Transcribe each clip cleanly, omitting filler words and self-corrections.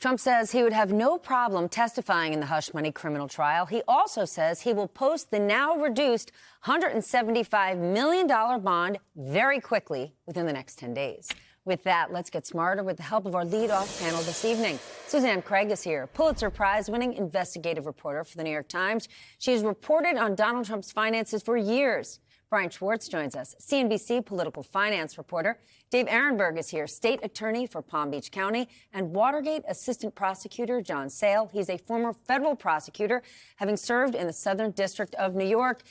Trump says he would have no problem testifying in the hush money criminal trial. He also says he will post the now reduced $175 million bond very quickly within the next 10 days. With that, let's get smarter with the help of our lead-off panel this evening. Suzanne Craig is here, Pulitzer Prize-winning investigative reporter for the New York Times. She has reported on Donald Trump's finances for years. Brian Schwartz joins us, CNBC political finance reporter. Dave Aronberg is here, state attorney for Palm Beach County, and Watergate assistant prosecutor John Sale. He's a former federal prosecutor, having served in the Southern District of New York.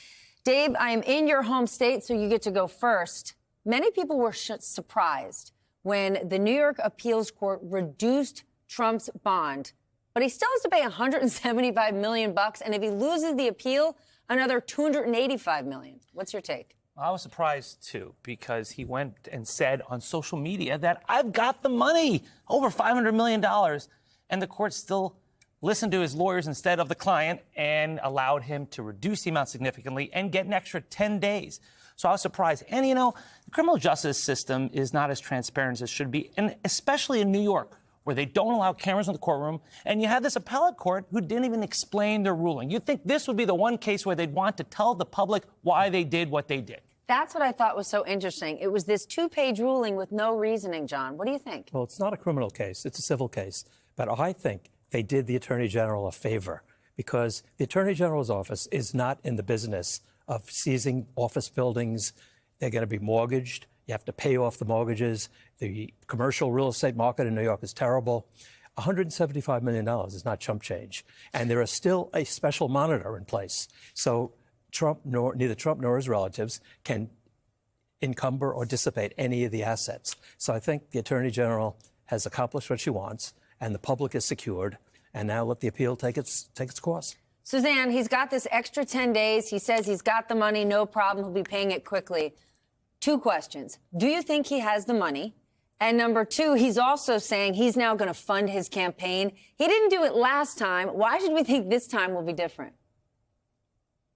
Dave, I am in your home state, so you get to go first. Many people were surprised when the New York Appeals Court reduced Trump's bond, but he still has to pay $175 million, and if he loses the appeal, another $285 million. What's your take? I was surprised, too, because he went and said on social media that I've got the money, over $500 million, and the court still listened to his lawyers instead of the client and allowed him to reduce the amount significantly and get an extra 10 days. So I was surprised. And, you know, the criminal justice system is not as transparent as it should be, and especially in New York, where they don't allow cameras in the courtroom, and you had this appellate court who didn't even explain their ruling. You'd think this would be the one case where they'd want to tell the public why they did what they did. That's what I thought was so interesting. It was this two-page ruling with no reasoning, John. What do you think? Well, it's not a criminal case. It's a civil case. But I think they did the Attorney General a favor, because the Attorney General's office is not in the business of seizing office buildings. They're going to be mortgaged. You have to pay off the mortgages. The commercial real estate market in New York is terrible. $175 million is not chump change. And there is still a special monitor in place. So neither Trump nor his relatives can encumber or dissipate any of the assets. So I think the Attorney General has accomplished what she wants, and the public is secured. And now let the appeal take its course. Suzanne, he's got this extra 10 days. He says he's got the money, no problem. He'll be paying it quickly. Two questions. Do you think he has the money? And number two, he's also saying he's now going to fund his campaign. He didn't do it last time. Why should we think this time will be different?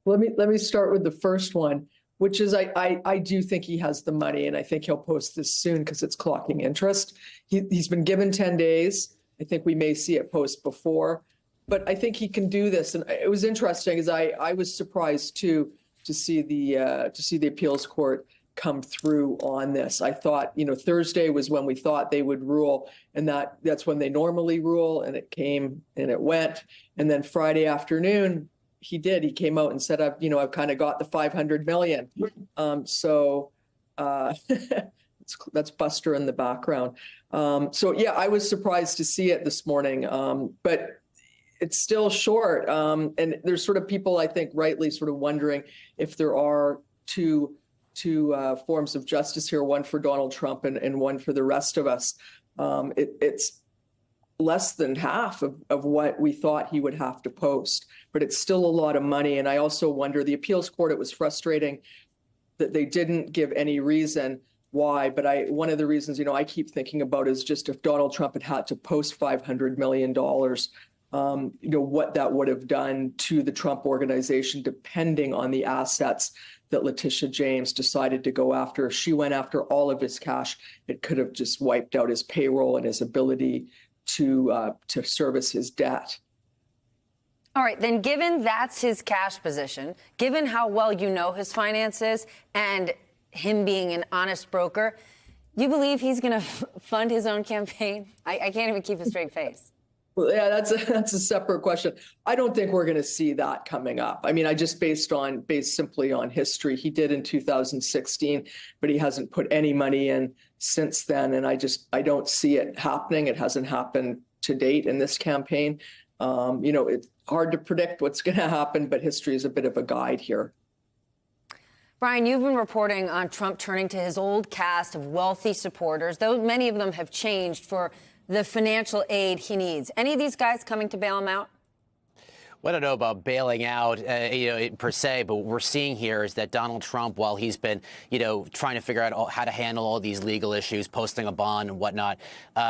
Let me start with the first one, which is I do think he has the money, and I think he'll post this soon because it's clocking interest. He's been given 10 days. I think we may see it post before, but I think he can do this. And it was interesting, as I was surprised too to see the appeals court come through on this. I thought, Thursday was when we thought they would rule, and that's when they normally rule, and it came and it went. And then Friday afternoon, he came out and said, I've kind of got the $500 million. That's Buster in the background. I was surprised to see it this morning, but it's still short. And there's sort of people, I think, rightly sort of wondering if there are two forms of justice here, one for Donald Trump and one for the rest of us. It's less than half of what we thought he would have to post, but it's still a lot of money. And I also wonder, the appeals court, it was frustrating that they didn't give any reason why, but one of the reasons, I keep thinking about is just if Donald Trump had to post $500 million, what that would have done to the Trump organization, depending on the assets that Letitia James decided to go after. If she went after all of his cash, it could have just wiped out his payroll and his ability to service his debt. All right, then given that's his cash position, given how well you know his finances and him being an honest broker, you believe he's going to fund his own campaign? I can't even keep a straight face. Well, yeah, that's a separate question. I don't think we're going to see that coming up. I mean, based simply on history, he did in 2016, but he hasn't put any money in since then. And I don't see it happening. It hasn't happened to date in this campaign. It's hard to predict what's going to happen, but history is a bit of a guide here. Brian, you've been reporting on Trump turning to his old cast of wealthy supporters, though many of them have changed, for the financial aid he needs. Any of these guys coming to bail him out? Well, I don't know about bailing out, per se, but what we're seeing here is that Donald Trump, while he's been, trying to figure out how to handle all these legal issues, posting a bond and whatnot,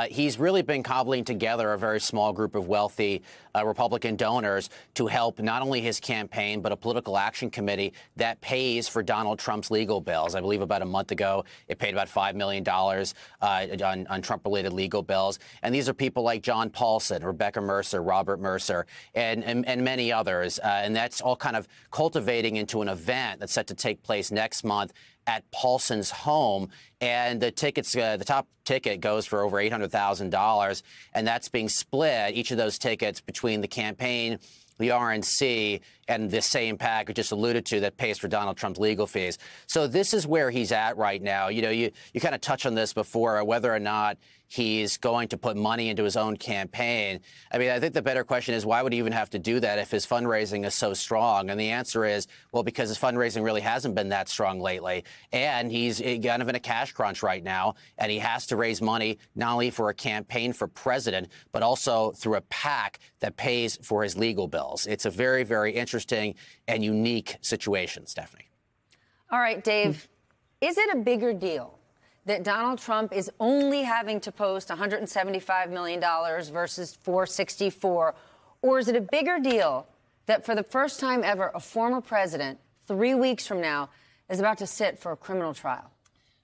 he's really been cobbling together a very small group of wealthy Republican donors to help not only his campaign, but a political action committee that pays for Donald Trump's legal bills. I believe about a month ago, it paid about $5 million on Trump-related legal bills. And these are people like John Paulson, Rebecca Mercer, Robert Mercer, and many others. And that's all kind of cultivating into an event that's set to take place next month at Paulson's home. And the tickets, the top ticket goes for over $800,000. And that's being split, each of those tickets, between the campaign, the RNC, and the same PAC, just alluded to, that pays for Donald Trump's legal fees. So this is where he's at right now. You kind of touched on this before, whether or not he's going to put money into his own campaign. I mean, I think the better question is, why would he even have to do that if his fundraising is so strong? And the answer is, well, because his fundraising really hasn't been that strong lately. And he's kind of in a cash crunch right now. And he has to raise money not only for a campaign for president, but also through a PAC that pays for his legal bills. It's a very, very interesting and unique situation, Stephanie. All right, Dave, is it a bigger deal that Donald Trump is only having to post $175 million versus $464? Or is it a bigger deal that for the first time ever, a former president, 3 weeks from now, is about to sit for a criminal trial?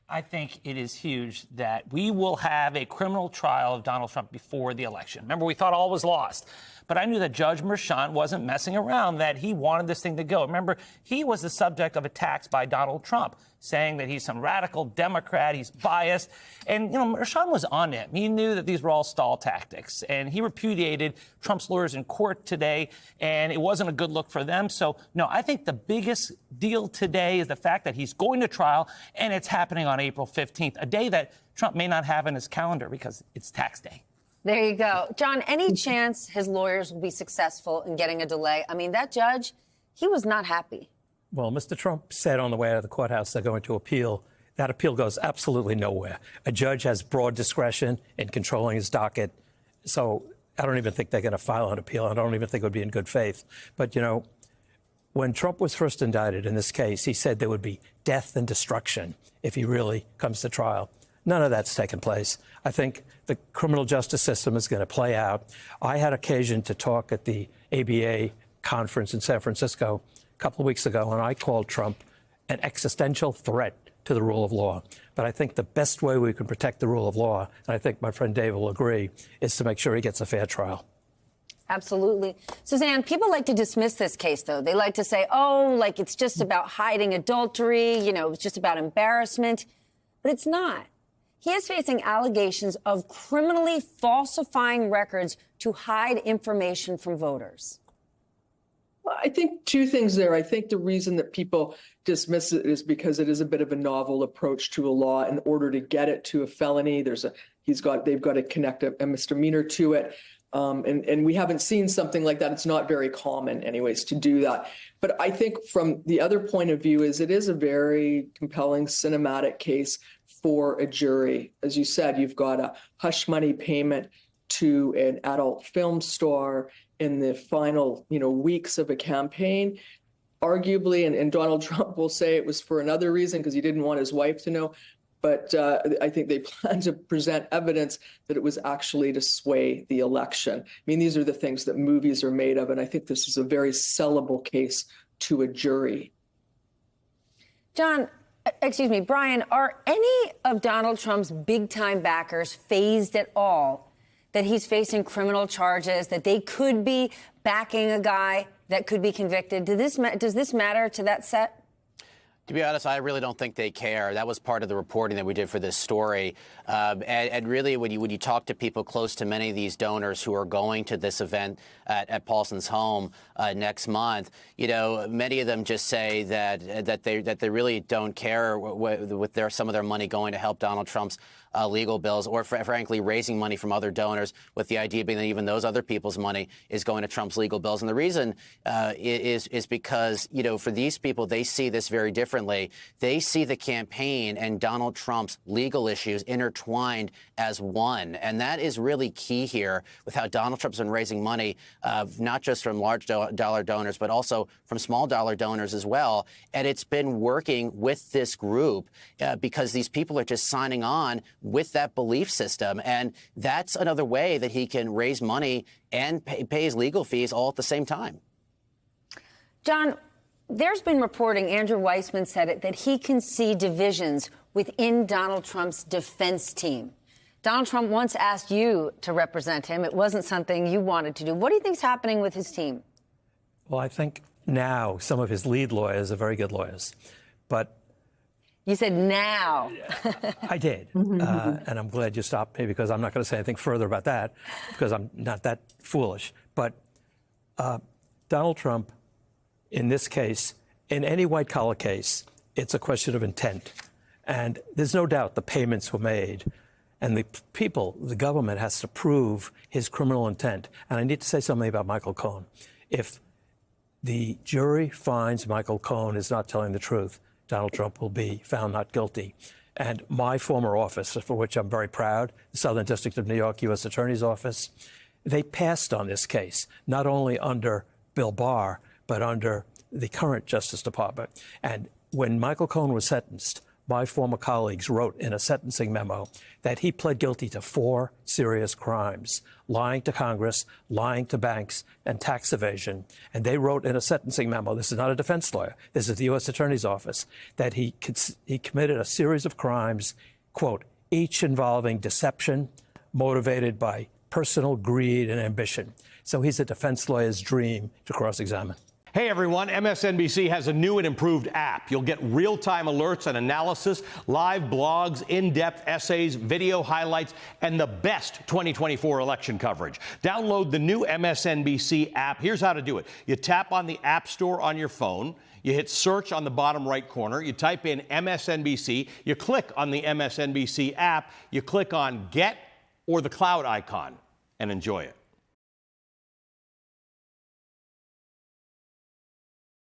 I think it is huge that we will have a criminal trial of Donald Trump before the election. Remember, we thought all was lost. But I knew that Judge Merchan wasn't messing around, that he wanted this thing to go. Remember, he was the subject of attacks by Donald Trump, saying that he's some radical Democrat, he's biased. And, Merchan was on him. He knew that these were all stall tactics. And he repudiated Trump's lawyers in court today, and it wasn't a good look for them. So, no, I think the biggest deal today is the fact that he's going to trial, and it's happening on April 15th, a day that Trump may not have in his calendar because it's tax day. There you go. John, any chance his lawyers will be successful in getting a delay? I mean, that judge, he was not happy. Well, Mr. Trump said on the way out of the courthouse they're going to appeal. That appeal goes absolutely nowhere. A judge has broad discretion in controlling his docket. So I don't even think they're going to file an appeal. I don't even think it would be in good faith. But, when Trump was first indicted in this case, he said there would be death and destruction if he really comes to trial. None of that's taken place. I think the criminal justice system is going to play out. I had occasion to talk at the ABA conference in San Francisco a couple of weeks ago, and I called Trump an existential threat to the rule of law. But I think the best way we can protect the rule of law, and I think my friend Dave will agree, is to make sure he gets a fair trial. Absolutely. Suzanne, people like to dismiss this case, though. They like to say, it's just about hiding adultery, it's just about embarrassment. But it's not. He is facing allegations of criminally falsifying records to hide information from voters. Well, I think two things there. I think the reason that people dismiss it is because it is a bit of a novel approach to a law. In order to get it to a felony, they've got to connect a misdemeanor to it. And we haven't seen something like that. It's not very common anyways to do that. But I think from the other point of view is it is a very compelling cinematic case for a jury. As you said, you've got a hush money payment to an adult film star in the final, weeks of a campaign. Arguably, and Donald Trump will say it was for another reason because he didn't want his wife to know. But I think they plan to present evidence that it was actually to sway the election. I mean, these are the things that movies are made of, and I think this is a very sellable case to a jury. Brian, are any of Donald Trump's big-time backers fazed at all that he's facing criminal charges, that they could be backing a guy that could be convicted? Does this matter to that set? To be honest, I really don't think they care. That was part of the reporting that we did for this story. And really, when you talk to people close to many of these donors who are going to this event at Paulson's home next month, many of them just say that they really don't care with some of their money going to help Donald Trump's legal bills, or frankly, raising money from other donors, with the idea being that even those other people's money is going to Trump's legal bills. And the reason is because, for these people, they see this very differently. They see the campaign and Donald Trump's legal issues intertwined as one. And that is really key here with how Donald Trump's been raising money, not just from large dollar donors, but also from small dollar donors as well. And it's been working with this group because these people are just signing on with that belief system. And that's another way that he can raise money and pay his legal fees all at the same time. John, there's been reporting, Andrew Weissman said it, that he can see divisions within Donald Trump's defense team. Donald Trump once asked you to represent him. It wasn't something you wanted to do. What do you think's happening with his team? Well, I think now some of his lead lawyers are very good lawyers. But you said now. I did. And I'm glad you stopped me, because I'm not going to say anything further about that, because I'm not that foolish. But Donald Trump, in this case, in any white-collar case, it's a question of intent. And there's no doubt the payments were made. And the government has to prove his criminal intent. And I need to say something about Michael Cohen. If the jury finds Michael Cohen is not telling the truth, Donald Trump will be found not guilty. And my former office, for which I'm very proud, the Southern District of New York U.S. Attorney's Office, they passed on this case, not only under Bill Barr, but under the current Justice Department. And when Michael Cohen was sentenced, my former colleagues wrote in a sentencing memo that he pled guilty to 4 serious crimes: lying to Congress, lying to banks, and tax evasion. And they wrote in a sentencing memo, this is not a defense lawyer, this is the U.S. Attorney's Office, that he committed a series of crimes, quote, each involving deception motivated by personal greed and ambition. So he's a defense lawyer's dream to cross-examine. Hey everyone, MSNBC has a new and improved app. You'll get real-time alerts and analysis, live blogs, in-depth essays, video highlights, and the best 2024 election coverage. Download the new MSNBC app. Here's how to do it. You tap on the App Store on your phone. You hit search on the bottom right corner. You type in MSNBC. You click on the MSNBC app. You click on Get or the cloud icon and enjoy it.